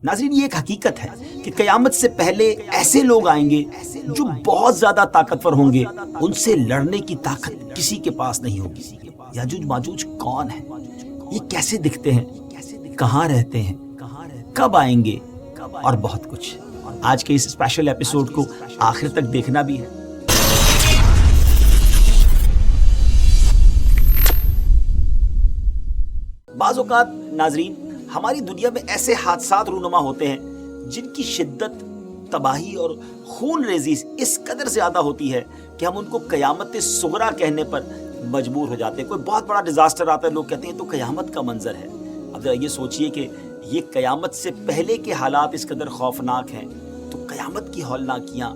ناظرین، یہ ایک حقیقت ہے کہ قیامت سے پہلے ایسے لوگ آئیں گے جو بہت زیادہ طاقتور ہوں گے، ان سے لڑنے کی طاقت کسی کے پاس نہیں ہوگی۔ یاجوج ماجوج کون ہے؟ یہ کیسے دکھتے ہیں؟ کہاں رہتے ہیں؟ کب آئیں گے؟ اور بہت کچھ۔ آج کے اس اسپیشل ایپیسوڈ کو آخر تک دیکھنا بھی ہے۔ بعض اوقات ناظرین، ہماری دنیا میں ایسے حادثات رونما ہوتے ہیں جن کی شدت، تباہی اور خون ریزی اس قدر زیادہ ہوتی ہے کہ ہم ان کو قیامت صغریٰ کہنے پر مجبور ہو جاتے ہیں۔ کوئی بہت بڑا ڈیزاسٹر آتا ہے، لوگ کہتے ہیں تو قیامت کا منظر ہے۔ اب ذرا یہ سوچئے کہ یہ قیامت سے پہلے کے حالات اس قدر خوفناک ہیں، تو قیامت کی ہولناکیاں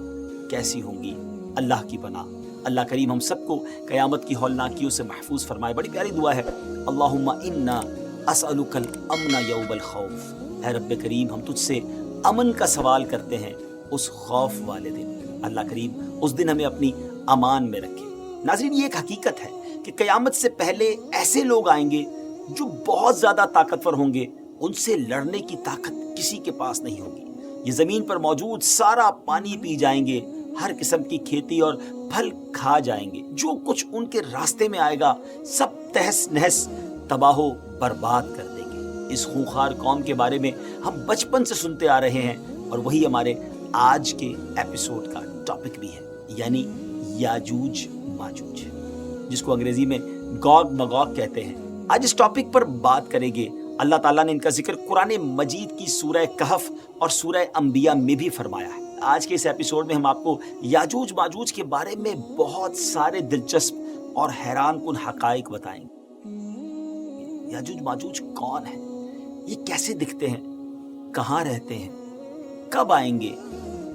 کیسی ہوں گی؟ اللہ کی پناہ۔ اللہ کریم ہم سب کو قیامت کی ہولناکیوں سے محفوظ فرمائے۔ بڑی پیاری دعا ہے، اللہم انا اسألک الامن یوم الخوف۔ اے رب کریم، ہم تجھ سے امن کا سوال کرتے ہیں اس خوف والے دن۔ اللہ کریم اس دن ہمیں اپنی امان میں رکھے۔ ناظرین، یہ ایک حقیقت ہے کہ قیامت سے پہلے ایسے لوگ آئیں گے جو بہت زیادہ طاقتور ہوں گے، ان سے لڑنے کی طاقت کسی کے پاس نہیں ہوگی۔ یہ زمین پر موجود سارا پانی پی جائیں گے، ہر قسم کی کھیتی اور پھل کھا جائیں گے، جو کچھ ان کے راستے میں آئے گا سب تہس نہس تباہ و برباد کر دیں گے۔ اس خونخوار قوم کے بارے میں ہم بچپن سے سنتے آ رہے ہیں، اور وہی ہمارے آج کے ایپیسوڈ کا ٹاپک بھی ہے، یعنی یاجوج ماجوج، جس کو انگریزی میں گوگ مگوگ کہتے ہیں۔ آج اس ٹاپک پر بات کریں گے۔ اللہ تعالیٰ نے ان کا ذکر قرآن مجید کی سورہ کہف اور سورہ انبیاء میں بھی فرمایا ہے۔ آج کے اس ایپیسوڈ میں ہم آپ کو یاجوج ماجوج کے بارے میں بہت سارے دلچسپ اور حیران کن حقائق بتائیں گے۔ یاجوج ماجوج کون ہے؟ یہ کیسے دکھتے ہیں؟ کہاں رہتے ہیں؟ کب آئیں گے؟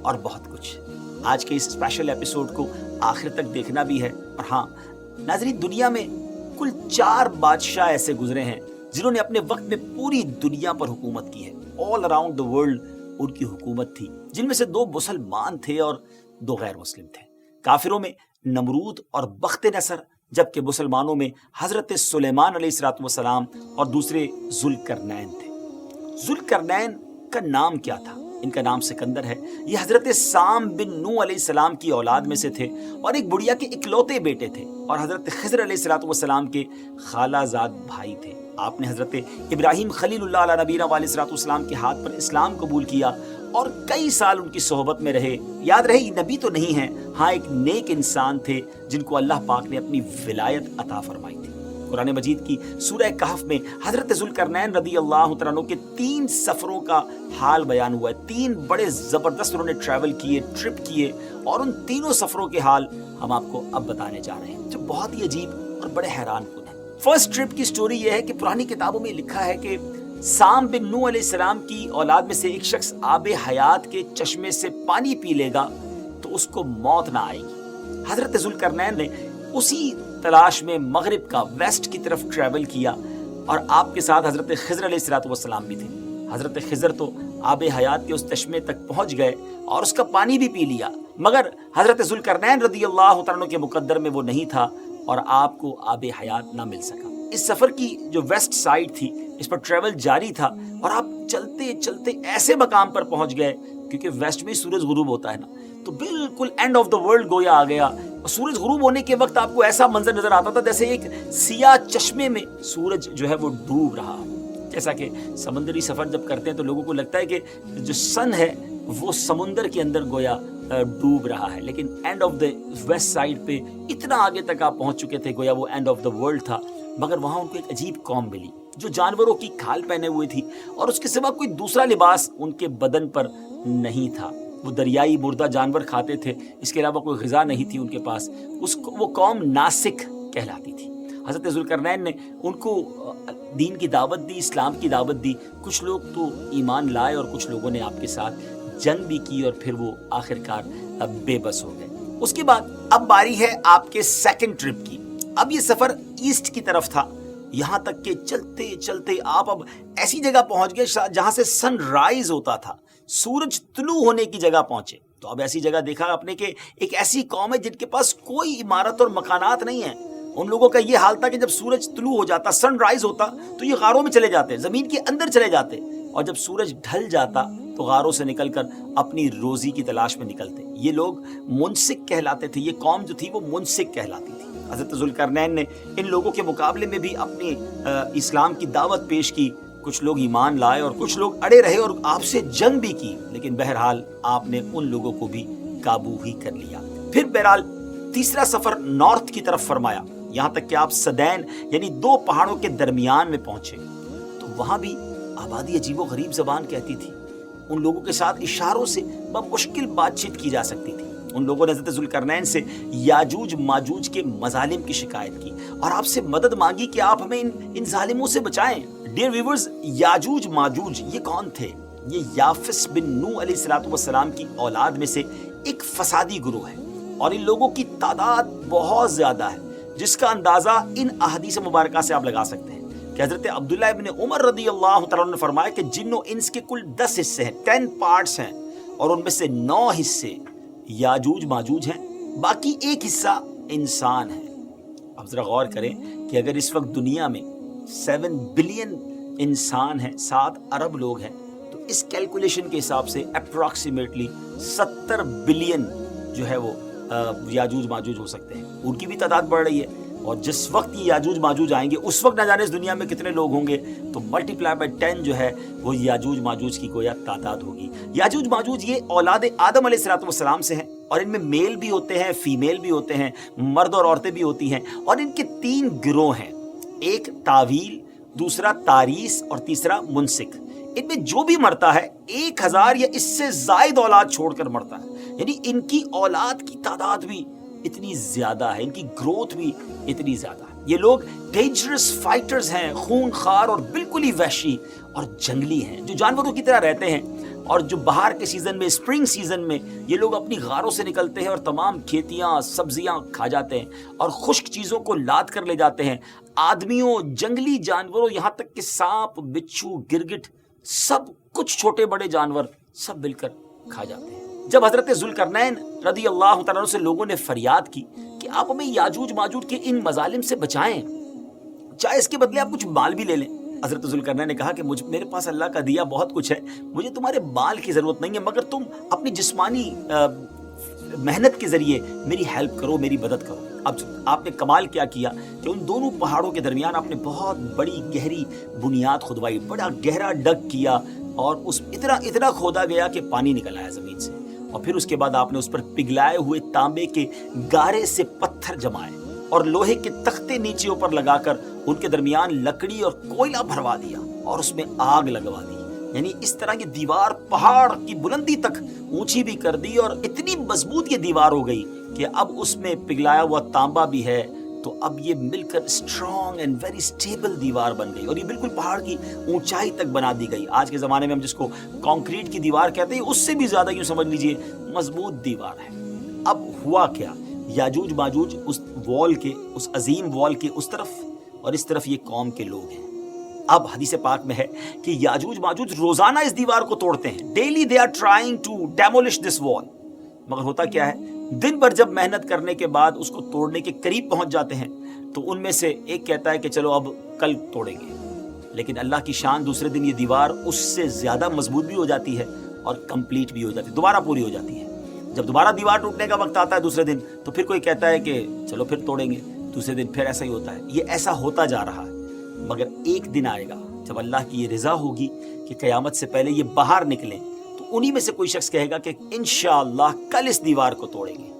اور بہت کچھ۔ آج کے اس اسپیشل ایپیسوڈ کو آخر تک دیکھنا بھی ہے۔ اور ہاں ناظرین، دنیا میں کل 4 بادشاہ ایسے گزرے ہیں جنہوں نے اپنے وقت میں پوری دنیا پر حکومت کی ہے۔ All around the world in کی حکومت تھی، جن میں سے 2 مسلمان تھے اور 2 غیر مسلم تھے۔ کافروں میں نمرود اور بخت نصر، جبکہ مسلمانوں میں حضرت سلیمان علیہ السلام اور دوسرے ذوالقرنین تھے۔ ذوالقرنین کا نام کیا تھا؟ ان کا نام سکندر ہے۔ یہ حضرت سام بن نوح علیہ السلام کی اولاد میں سے تھے، اور ایک بڑھیا کے اکلوتے بیٹے تھے، اور حضرت خضر علیہ السلام کے خالہ زاد بھائی تھے۔ آپ نے حضرت ابراہیم خلیل اللہ علیہ نبینا علیہ السلام کے ہاتھ پر اسلام قبول کیا، اور کئی سال ان کی صحبت میں رہے۔ یاد رہے، یہ نبی تو نہیں ہیں، ہاں ایک نیک انسان تھے جن کو اللہ پاک نے اپنی ولایت عطا فرمائی تھی۔ قرآن مجید کی سورہ کہف میں حضرت ذوالقرنین رضی اللہ تعالیٰ عنہ کے 3 سفروں کا حال بیان ہوا ہے۔ 3 بڑے زبردست انہوں نے ٹریول کیے، ٹرپ کیے، اور ان تینوں سفروں کے حال ہم آپ کو اب بتانے جا رہے ہیں، جو بہت ہی عجیب اور بڑے حیران کن ہیں۔ فرسٹ ٹرپ کی سٹوری یہ ہے کہ پرانی کتابوں میں لکھا ہے کہ سام بن نوح علیہ السلام کی اولاد میں سے ایک شخص آب حیات کے چشمے سے پانی پی لے گا تو اس کو موت نہ آئے گی۔ حضرت ذوالقرنین نے اسی تلاش میں مغرب کا ویسٹ کی طرف ٹریول کیا، اور آپ کے ساتھ حضرت خضر علیہ السلام بھی تھے۔ حضرت خضر تو آب حیات کے اس چشمے تک پہنچ گئے اور اس کا پانی بھی پی لیا، مگر حضرت ذوالقرنین رضی اللہ تعالیٰ کے مقدر میں وہ نہیں تھا، اور آپ کو آب حیات نہ مل سکا۔ اس سفر کی جو ویسٹ سائڈ تھی، اس پر ٹریول جاری تھا، اور آپ چلتے چلتے ایسے مقام پر پہنچ گئے، کیونکہ ویسٹ میں سورج غروب ہوتا ہے نا، تو بالکل اینڈ آف دا ورلڈ گویا آ گیا۔ اور سورج غروب ہونے کے وقت آپ کو ایسا منظر نظر آتا تھا جیسے ایک سیاہ چشمے میں سورج جو ہے وہ ڈوب رہا۔ جیسا کہ سمندری سفر جب کرتے ہیں تو لوگوں کو لگتا ہے کہ جو سن ہے وہ سمندر کے اندر گویا ڈوب رہا ہے، لیکن and of the west side پہ اتنا آگے تک آپ پہنچ چکے تھے، گویا وہ اینڈ آف دا ورلڈ تھا۔ مگر وہاں ان کو ایک عجیب قوم ملی جو جانوروں کی کھال پہنے ہوئے تھی، اور اس کے سوا کوئی دوسرا لباس ان کے بدن پر نہیں تھا۔ وہ دریائی مردہ جانور کھاتے تھے، اس کے علاوہ کوئی غذا نہیں تھی ان کے پاس۔ وہ قوم ناسک کہلاتی تھی۔ حضرت ذوالقرنین نے ان کو دین کی دعوت دی، اسلام کی دعوت دی۔ کچھ لوگ تو ایمان لائے، اور کچھ لوگوں نے آپ کے ساتھ جنگ بھی کی، اور پھر وہ آخر کار بے بس ہو گئے۔ اس کے بعد اب باری ہے آپ کے سیکنڈ ٹرپ کی۔ اب یہ سفر ایسٹ کی طرف تھا، یہاں تک کہ چلتے چلتے آپ اب ایسی جگہ پہنچ گئے جہاں سے سن رائز ہوتا تھا، سورج طلوع ہونے کی جگہ پہنچے۔ تو اب ایسی جگہ دیکھا آپ نے کہ ایک ایسی قوم ہے جن کے پاس کوئی عمارت اور مکانات نہیں ہیں۔ ان لوگوں کا یہ حال تھا کہ جب سورج طلوع ہو جاتا، سن رائز ہوتا، تو یہ غاروں میں چلے جاتے، زمین کے اندر چلے جاتے، اور جب سورج ڈھل جاتا تو غاروں سے نکل کر اپنی روزی کی تلاش میں نکلتے. یہ لوگ منسک کہلاتے تھے. یہ قوم جو تھی وہ منسک کہلاتی تھی. حضرت ذوالقرنین نے ان لوگوں کے مقابلے میں بھی اپنی اسلام کی دعوت پیش کی. کچھ لوگ ایمان لائے اور کچھ لوگ اڑے رہے اور آپ سے جنگ بھی کی، لیکن بہرحال آپ نے ان لوگوں کو بھی قابو ہی کر لیا. پھر بہرحال تیسرا سفر نارتھ کی طرف فرمایا، یہاں تک کہ آپ سدین یعنی 2 پہاڑوں کے درمیان میں پہنچے. تو وہاں بھی آبادی عجیب و غریب زبان کہتی تھی. ان لوگوں کے ساتھ اشاروں سے بمشکل بات چیت کی جا سکتی تھی. ان لوگوں نے حضرت ذوالقرنین سے یاجوج ماجوج کے مظالم کی شکایت کی اور آپ سے مدد مانگی کہ آپ ہمیں ان ظالموں سے بچائیں. ڈیئر ویورز، یاجوج ماجوج یہ کون تھے؟ یہ یافس بن نوح علیہ السلام کی اولاد میں سے ایک فسادی گروہ ہے اور ان لوگوں کی تعداد بہت زیادہ ہے، جس کا اندازہ ان احادیث مبارکہ سے آپ لگا سکتے ہیں کہ حضرت عبداللہ ابن عمر رضی اللہ تعالیٰ نے فرمایا کہ جن و انس کے کل 10 حصے ہیں، 10 پارٹس ہیں، اور ان میں سے 9 حصے یاجوج ماجوج ہیں، باقی 1 حصہ انسان ہے. اب ذرا غور کریں کہ اگر اس وقت دنیا میں 7 بلین انسان ہیں، 7 ارب لوگ ہیں، تو اس کیلکولیشن کے حساب سے اپروکسیمیٹلی 70 بلین جو ہے وہ یاجوج ماجوج ہو سکتے ہیں. ان کی بھی تعداد بڑھ رہی ہے اور جس وقت یہ یاجوج ماجوج آئیں گے اس وقت نہ جانے اس دنیا میں کتنے لوگ ہوں گے، تو ملٹیپلائی بائی 10 جو ہے وہ یاجوج ماجوج کی گویا تعداد ہوگی. یاجوج ماجوج یہ اولاد آدم علیہ السلام سے ہیں اور ان میں میل بھی ہوتے ہیں، فیمیل بھی ہوتے ہیں، مرد اور عورتیں بھی ہوتی ہیں، اور ان کے 3 گروہ ہیں، ایک تاویل، دوسرا تاریس اور تیسرا منسک. ان میں جو بھی مرتا ہے 1000 یا اس سے زائد اولاد چھوڑ کر مرتا ہے، یعنی ان کی اولاد کی تعداد بھی اتنی زیادہ ہے، ان کی گروتھ بھی اتنی زیادہ ہے. یہ لوگ ڈینجرس فائٹرز ہیں، خون خار اور بالکل ہی وحشی اور جنگلی ہیں، جو جانوروں کی طرح رہتے ہیں. اور جو بہار کے سیزن میں، اسپرنگ سیزن میں یہ لوگ اپنی غاروں سے نکلتے ہیں اور تمام کھیتیاں سبزیاں کھا جاتے ہیں اور خشک چیزوں کو لاد کر لے جاتے ہیں. آدمیوں، جنگلی جانوروں، یہاں تک کہ سانپ، بچھو، گرگٹ، سب کچھ چھوٹے بڑے جانور سب مل کر کھا جاتے ہیں. جب حضرت ذوالقرنین رضی اللہ تعالیٰ عنہ سے لوگوں نے فریاد کی کہ آپ ہمیں یاجوج ماجوج کے ان مظالم سے بچائیں، چاہے اس کے بدلے آپ کچھ مال بھی لے لیں. حضرت ذوالقرنین نے کہا کہ میرے پاس اللہ کا دیا بہت کچھ ہے، مجھے تمہارے مال کی ضرورت نہیں ہے، مگر تم اپنی جسمانی محنت کے ذریعے میری ہیلپ کرو، میری مدد کرو. اب آپ نے کمال کیا کیا کہ ان دونوں پہاڑوں کے درمیان آپ نے بہت بڑی گہری بنیاد کھدوائی، بڑا گہرا ڈگ کیا اور اس اتنا کھودا گیا کہ پانی نکل آیا زمین سے. اور پھر اس کے بعد آپ نے اس پر پگھلائے ہوئے تانبے کے گارے سے پتھر جمائے اور لوہے کے تختے نیچے اوپر لگا کر ان کے درمیان لکڑی اور کوئلہ بھروا دیا اور اس میں آگ لگوا دی. یعنی اس طرح یہ دیوار پہاڑ کی بلندی تک اونچی بھی کر دی اور اتنی مضبوط یہ دیوار ہو گئی کہ اب اس میں پگھلایا ہوا تانبا بھی ہے تو اب یہ مل کر اسٹرانگ اینڈ ویری اسٹیبل دیوار بن گئی اور یہ بالکل پہاڑ کی اونچائی تک بنا دی گئی. آج کے زمانے میں ہم جس کو کانکریٹ کی دیوار کہتے ہیں اس سے بھی زیادہ یوں سمجھ لیجئے مضبوط دیوار ہے. اب ہوا کیا، یاجوج ماجوج اس وال کے، اس عظیم وال کے اس طرف اور اس طرف یہ قوم کے لوگ ہیں. اب حدیث پاک میں ہے کہ یاجوج ماجوج روزانہ اس دیوار کو توڑتے ہیں. Daily they are trying to demolish this wall. مگر ہوتا کیا ہے، دن بھر جب محنت کرنے کے بعد اس کو توڑنے کے قریب پہنچ جاتے ہیں تو ان میں سے ایک کہتا ہے کہ چلو اب کل توڑیں گے، لیکن اللہ کی شان دوسرے دن یہ دیوار اس سے زیادہ مضبوط بھی ہو جاتی ہے اور کمپلیٹ بھی ہو جاتی ہے، دوبارہ پوری ہو جاتی ہے. جب دوبارہ دیوار ٹوٹنے کا وقت آتا ہے دوسرے دن تو پھر کوئی کہتا ہے کہ چلو پھر توڑیں گے، دوسرے دن پھر ایسا ہی ہوتا ہے. یہ ایسا ہوتا جا رہا ہے. مگر ایک دن آئے گا جب اللہ کی یہ رضا ہوگی کہ قیامت سے پہلے یہ باہر نکلیں تو انہی میں سے کوئی شخص کہے گا کہ انشاءاللہ کل اس دیوار کو توڑیں گے.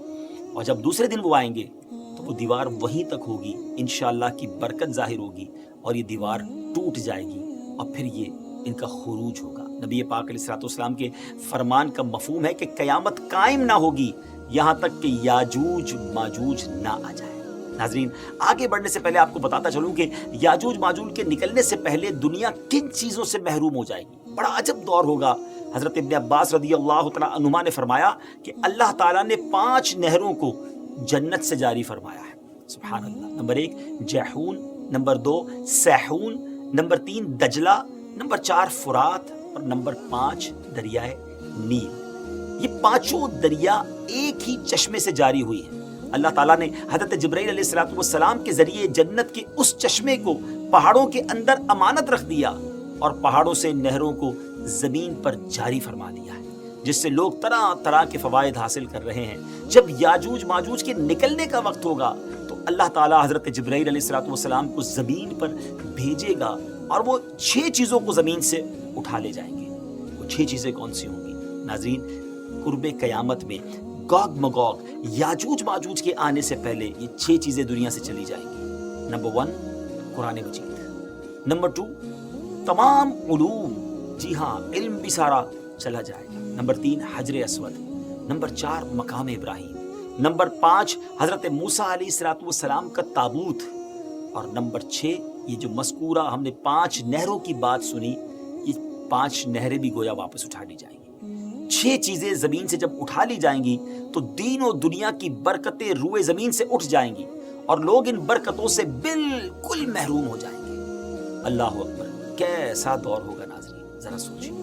اور جب دوسرے دن وہ آئیں گے تو وہ دیوار وہیں تک ہوگی، انشاءاللہ کی برکت ظاہر ہوگی اور یہ دیوار ٹوٹ جائے گی اور پھر یہ ان کا خروج ہوگا. نبی پاک علیہ السلام کے فرمان کا مفہوم ہے کہ قیامت قائم نہ ہوگی یہاں تک کہ یاجوج ماجوج نہ آ جائے. ناظرین، آگے بڑھنے سے پہلے آپ کو بتاتا چلوں کہ یاجوج ماجوج کے نکلنے سے پہلے دنیا کن چیزوں سے محروم ہو جائے گی. بڑا عجب دور ہوگا. حضرت ابن عباس رضی اللہ تعالیٰ عنہما نے فرمایا کہ اللہ تعالیٰ نے 5 نہروں کو جنت سے جاری فرمایا ہے. سبحان اللہ. نمبر 1 جیحون، نمبر 2 سیحون، نمبر 3 دجلہ، نمبر 4 فرات اور نمبر 5 دریائے نیل. یہ 5 دریا ایک ہی چشمے سے جاری ہوئی ہیں. اللہ تعالیٰ نے حضرت جبرائیل علیہ السلام کے ذریعے جنت کے اس چشمے کو پہاڑوں کے اندر امانت رکھ دیا اور پہاڑوں سے نہروں کو زمین پر جاری فرما دیا ہے، جس سے لوگ طرح طرح کے فوائد حاصل کر رہے ہیں۔ جب یاجوج ماجوج کے نکلنے کا وقت ہوگا تو اللہ تعالیٰ حضرت جبرائیل علیہ السلام کو زمین پر بھیجے گا اور وہ 6 چیزوں کو زمین سے اٹھا لے جائیں گے۔ وہ 6 چیزیں کون سی ہوں گی؟ ناظرین، قرب قیامت میں گوگ مگوگ یاجوج ماجوج کے آنے سے پہلے یہ 6 چیزیں دنیا سے چلی جائیں گی۔ نمبر 1 قرآن مجید، نمبر 2 تمام علوم، جی ہاں علم بھی سارا چلا جائے گا، نمبر 3 حجر اسود، نمبر 4 مقام ابراہیم، نمبر 5 حضرت موسیٰ علیہ السلام کا تابوت، اور نمبر 6 یہ جو مذکورہ ہم نے 5 نہروں کی بات سنی، یہ 5 نہریں بھی گویا واپس اٹھا لی جائیں گی۔ 6 چیزیں زمین سے جب اٹھا لی جائیں گی تو دین و دنیا کی برکتیں روئے زمین سے اٹھ جائیں گی اور لوگ ان برکتوں سے بالکل محروم ہو جائیں گے۔ اللہ اکبر، کیسا دور ہوگا ناظرین، ذرا سوچیں۔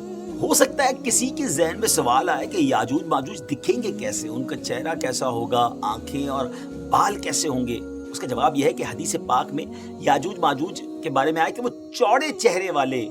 ہو سکتا ہے کسی کے ذہن میں سوال آئے کہ یاجوج ماجوج دکھیں گے کیسے، ان کا چہرہ کیسا ہوگا، آنکھیں اور بال کیسے ہوں گے؟ اس کا جواب یہ ہے کہ حدیث پاک میں یاجوج ماجوج کے بارے میں آئے کہ وہ چوڑے چہرے والے،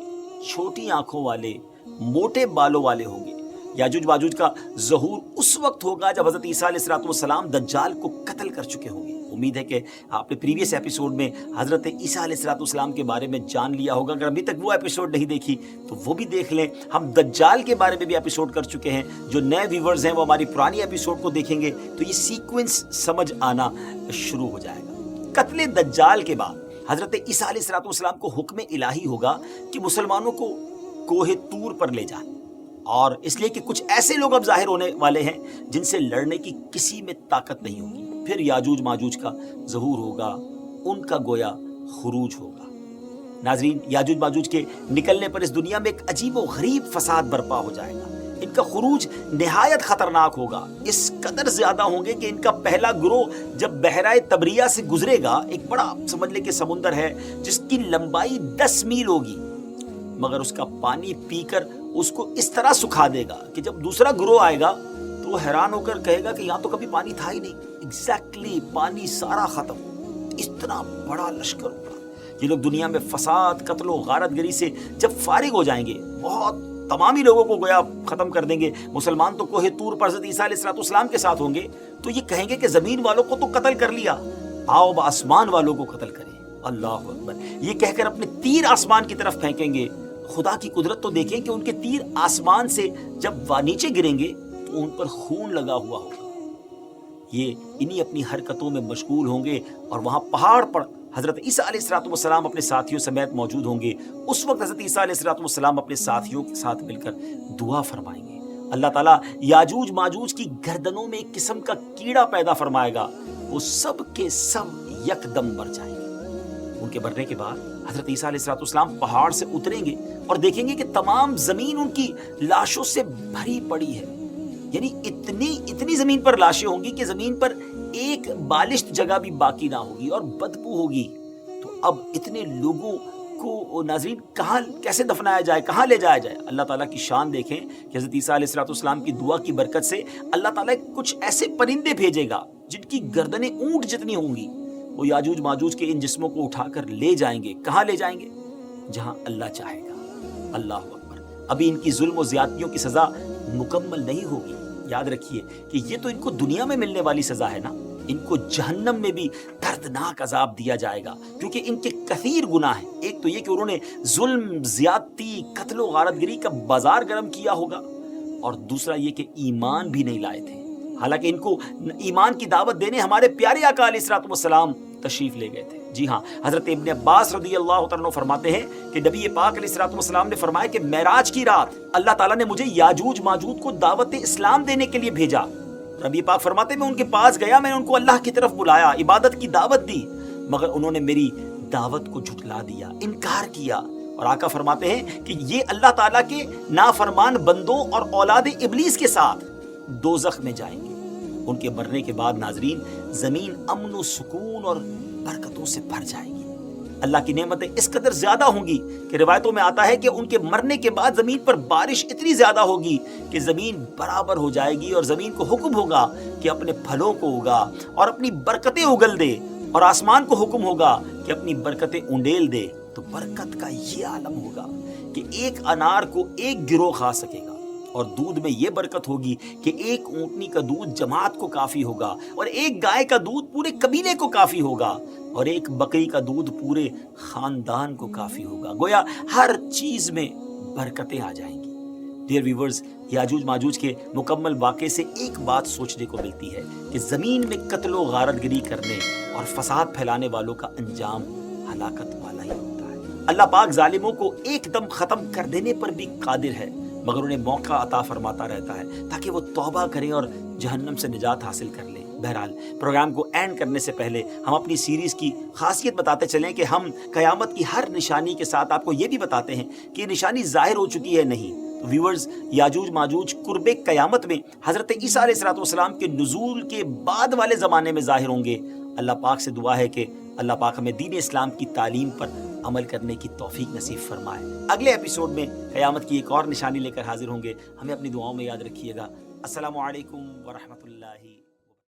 چھوٹی آنکھوں والے، موٹے بالوں والے ہوں گے۔ یاجوج ماجوج کا ظہور اس وقت ہوگا جب حضرت عیسیٰ علیہ السلام دجال کو قتل کر چکے ہوں گے۔ امید ہے کہ آپ نے پریویس ایپیسوڈ میں حضرت عیسیٰ علیہ السلام کے بارے میں جان لیا ہوگا۔ اگر ابھی تک وہ ایپیسوڈ نہیں دیکھی تو وہ بھی دیکھ لیں۔ ہم دجال کے بارے میں بھی ایپیسوڈ کر چکے ہیں۔ جو نئے ویورز ہیں وہ ہماری پرانی ایپیسوڈ کو دیکھیں گے تو یہ سیکوینس سمجھ آنا شروع ہو جائے گا۔ قتل دجال کے بعد حضرت عیسیٰ علیہ السلام کو حکم الہی ہوگا کہ مسلمانوں کو کوہ طور پر لے جائیں، اور اس لیے کہ کچھ ایسے لوگ اب ظاہر ہونے والے ہیں جن سے لڑنے کی کسی میں طاقت نہیں ہوگی۔ پھر یاجوج ماجوج کا ظہور ہوگا، ان کا گویا خروج ہوگا۔ ناظرین، یاجوج ماجوج کے نکلنے پر اس دنیا میں ایک عجیب و غریب فساد برپا ہو جائے گا۔ ان کا خروج نہایت خطرناک ہوگا، اس قدر زیادہ ہوں گے کہ ان کا پہلا گروہ جب بحیرہ طبریہ سے گزرے گا، ایک بڑا سمجھ لے کہ سمندر ہے جس کی لمبائی 10 میل ہوگی، مگر اس کا پانی پی کر اس کو اس طرح سکھا دے گا کہ جب دوسرا گروہ آئے گا تو وہ حیران ہو کر کہے گا کہ یہاں تو کبھی پانی تھا ہی نہیں۔ ایگزیکٹلی، پانی سارا ختم، اس طرح بڑا لشکر ہوگا۔ یہ لوگ دنیا میں فساد، قتل و غارت گری سے جب فارغ ہو جائیں گے، بہت تمامی لوگوں کو گویا ختم کر دیں گے۔ مسلمان تو کوہ طور پر حضرت عیسیٰ علیہ السلام کے ساتھ ہوں گے تو یہ کہیں گے کہ زمین والوں کو تو قتل کر لیا، آؤ اب آسمان والوں کو قتل کریں۔ اللہ اکبر، یہ کہہ کر اپنے تیر آسمان کی طرف پھینکیں گے۔ خدا کی قدرت تو دیکھیں کہ ان کے تیر آسمان سے جب نیچے گریں گے تو ان پر خون لگا ہوا ہوگا۔ یہ انہی اپنی حرکتوں میں مشغول ہوں گے اور وہاں پہاڑ پر حضرت عیسیٰ علیہ السلام اپنے ساتھیوں سمیت موجود ہوں گے۔ اس وقت حضرت عیسیٰ علیہ السلام اپنے ساتھیوں کے ساتھ مل کر دعا فرمائیں گے۔ اللہ تعالیٰ یاجوج ماجوج کی گردنوں میں ایک قسم کا کیڑا پیدا فرمائے گا، وہ سب کے سب یکدم مر جائیں گے۔ ان کے مرنے کے بعد حضرت عیسیٰ علیہ السلام پہاڑ سے اتریں گے اور دیکھیں گے کہ تمام زمین ان کی لاشوں سے بھری پڑی ہے، یعنی اتنی زمین پر لاشیں ہوں گی کہ زمین پر ایک بالشت جگہ بھی باقی نہ ہوگی اور بدبو ہوگی۔ تو اب اتنے لوگوں کو ناظرین کہاں کیسے دفنایا جائے، کہاں لے جایا جائے؟ اللہ تعالیٰ کی شان دیکھیں کہ حضرت عیسیٰ علیہ السلام کی دعا کی برکت سے اللہ تعالیٰ کچھ ایسے پرندے بھیجے گا جن کی گردنیں اونٹ جتنی ہوں گی، وہ یاجوج ماجوج کے ان جسموں کو اٹھا کر لے جائیں گے۔ کہاں لے جائیں گے؟ جہاں اللہ چاہے گا۔ اللہ اکبر، ابھی ان کی ظلم و زیادتیوں کی سزا مکمل نہیں ہوگی۔ یاد رکھیے کہ یہ تو ان کو دنیا میں ملنے والی سزا ہے نا، ان کو جہنم میں بھی دردناک عذاب دیا جائے گا، کیونکہ ان کے کثیر گناہ ہیں۔ ایک تو یہ کہ انہوں نے ظلم، زیادتی، قتل و غارت گری کا بازار گرم کیا ہوگا، اور دوسرا یہ کہ ایمان بھی نہیں لائے تھے، حالانکہ ان کو ایمان کی دعوت دینے ہمارے پیارے آقا علیہ السلام تشریف لے گئے تھے۔ جی ہاں، حضرت ابن عباس رضی اللہ تعالیٰ عنہ فرماتے ہیں کہ نبی پاک علیہ السلام نے فرمایا کہ معراج کی رات اللہ تعالیٰ نے مجھے یاجوج ماجوج کو دعوت اسلام دینے کے لیے بھیجا۔ نبی پاک فرماتے ہیں میں ان کے پاس گیا، میں نے ان کو اللہ کی طرف بلایا، عبادت کی دعوت دی، مگر انہوں نے میری دعوت کو جھٹلا دیا، انکار کیا۔ اور آقا فرماتے ہیں کہ یہ اللہ تعالیٰ کے نافرمان بندوں اور اولاد ابلیس کے ساتھ دوزخ میں جائیں گے۔ ان کے مرنے کے بعد ناظرین زمین امن و سکون اور برکتوں سے بھر جائے گی۔ اللہ کی نعمتیں اس قدر زیادہ ہوں گی کہ روایتوں میں آتا ہے کہ ان کے مرنے کے بعد زمین پر بارش اتنی زیادہ ہوگی کہ زمین برابر ہو جائے گی، اور زمین کو حکم ہوگا کہ اپنے پھلوں کو اگا اور اپنی برکتیں اگل دے، اور آسمان کو حکم ہوگا کہ اپنی برکتیں انڈیل دے۔ تو برکت کا یہ عالم ہوگا کہ ایک انار کو ایک گروہ کھا سکے گا، اور دودھ میں یہ برکت ہوگی کہ ایک اونٹنی کا دودھ جماعت کو کافی ہوگا، اور ایک گائے کا دودھ پورے قبیلے کو کافی ہوگا، اور ایک بکری کا دودھ پورے خاندان کو کافی ہوگا۔ گویا ہر چیز میں برکتیں آ جائیں گی۔ ڈیئر ویورز، یاجوج ماجوج کے مکمل واقعے سے ایک بات سوچنے کو ملتی ہے کہ زمین میں قتل و غارت گری کرنے اور فساد پھیلانے والوں کا انجام ہلاکت والا ہی ہوتا ہے۔ اللہ پاک ظالموں کو ایک دم ختم کر دینے پر بھی قادر ہے، مگر انہیں موقع عطا فرماتا رہتا ہے تاکہ وہ توبہ کریں اور جہنم سے نجات حاصل کر لیں۔ بہرحال پروگرام کو اینڈ کرنے سے پہلے ہم اپنی سیریز کی خاصیت بتاتے چلیں کہ ہم قیامت کی ہر نشانی کے ساتھ آپ کو یہ بھی بتاتے ہیں کہ یہ نشانی ظاہر ہو چکی ہے نہیں۔ ویورز، یاجوج ماجوج قرب قیامت میں حضرت عیسیٰ علیہ السلام کے نزول کے بعد والے زمانے میں ظاہر ہوں گے۔ اللہ پاک سے دعا ہے کہ اللہ پاک ہمیں دین اسلام کی تعلیم پر عمل کرنے کی توفیق نصیب فرمائے۔ اگلے ایپیسوڈ میں قیامت کی ایک اور نشانی لے کر حاضر ہوں گے۔ ہمیں اپنی دعاؤں میں یاد رکھیے گا۔ السلام علیکم ورحمۃ اللہ